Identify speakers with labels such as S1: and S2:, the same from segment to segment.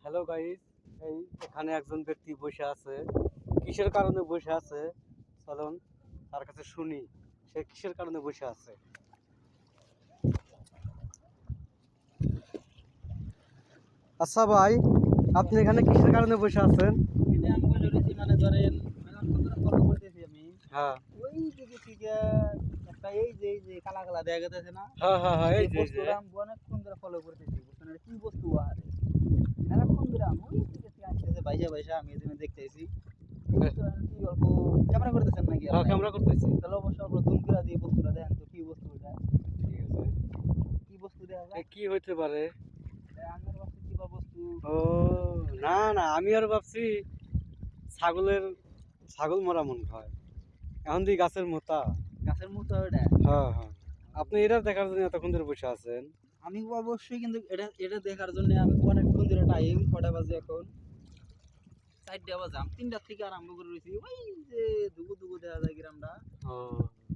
S1: Hello guys, এই এখানে একজন ব্যক্তি বসে আছে। কিসের কারণে বসে আছে চলুন তার কাছে শুনি, সে কিসের কারণে বসে আছে। আচ্ছা ভাই, আপনি এখানে কিসের কারণে বসে আছেন?
S2: এটা আমি বলে দিছি মানে ধরেন মেলাক্ষণ ধরে ফলো করতেছি আমি।
S1: হ্যাঁ
S2: ওই দিকে থেকে একটা এই যে কালা কালা দেখা যাচ্ছে না,
S1: হ্যাঁ হ্যাঁ হ্যাঁ, এই
S2: এই
S1: যে এই যে
S2: বস্তুটা আমি অনেকক্ষণ ধরে ফলো করতেছি। বুঝছেন এটা কি বস্তু আরে মেলাক্ষণ ধরে আমি ওই দিকে থেকে আসতেছে বাইজা বাইজা আমি এখানে দেখতেছি এই বস্তুটা কি অল্প ক্যামেরা করতেছেন নাকি
S1: হ্যাঁ,
S2: আপনি?
S1: ক্যামেরা করতেছি।
S2: তাহলে অবশ্যই অল্প জুম করে দিয়ে বস্তুটা দেখেন তো কি বস্তু এটা,
S1: ঠিক আছে,
S2: কি বস্তু দেখা
S1: এ
S2: যায়?
S1: কি হইতে পারে?
S2: আমার কাছে কি বা বস্তু?
S1: ও না না, আমি আর ভাবছি ছাগলের ছাগল মরা মন হয়। এখন দিই গাছের মোতা।
S2: গাছের মতো এটা?
S1: হ্যাঁ হ্যাঁ, আপনি এটা দেখার জন্য এতক্ষণ ধরে বসে আছেন?
S2: আমি অবশ্যই কিন্তু এটা এটা দেখার জন্য আমি অনেকক্ষণ ধরে টাইম কটা বাজে এখন 4টা বাজে আমি 3টা থেকে আরম্ভ করে রয়েছি ওই যে দুগু দুগু দেখা যায় গ্রামটা
S1: ও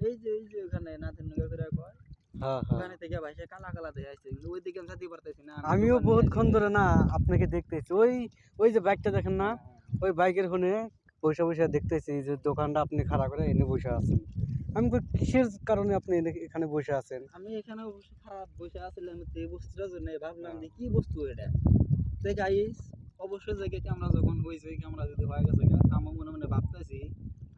S2: এই যে ওখানে নাথের নগর করে কয়
S1: হ্যাঁ হ্যাঁ,
S2: ওখানে থেকে ভাইসা কালা কালা দেখা আসছে কিন্তু ওই দিকে আমি যেতে পারতেছি না আমি
S1: আমিও
S2: দোকানে
S1: বহুতক্ষণ
S2: এদিকে
S1: ধরে না আপনাকে দেখতেছি। ওই ওই যে বাইকটা দেখেন না, ওই বাইকের কোণে বসে বসে দেখতেছি যে দোকানটা আপনি খাড়া করে এনে বসে আছেন। আমি কই কিসের কারণে আপনি এখানে বসে আছেন?
S2: আমি এখানে অবশ্যই খারাপ বসে আছিলাম তো এই বস্তুটার জন্য ভাবলাম
S1: হ্যাঁ।
S2: যে কি বস্তু এটা তো গাইস অবশ্যই জায়গায় ক্যামেরা যখন হয়েছে ক্যামেরা যদি হয়ে গেছে আমার মনে মনে ভাবতেছি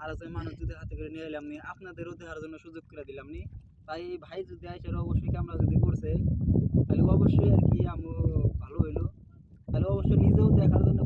S2: আর আছে মানুষ যদি হাতে করে নিয়ে এলাম নি আপনাদেরও দেখার জন্য সুযোগ করে দিলাম নি তাই এই ভাই যদি আসে অবশ্যই ক্যামেরা যদি করছে তাহলে অবশ্যই আর কি আমি ভালো হইলো তাহলে অবশ্যই নিজেও দেখার জন্য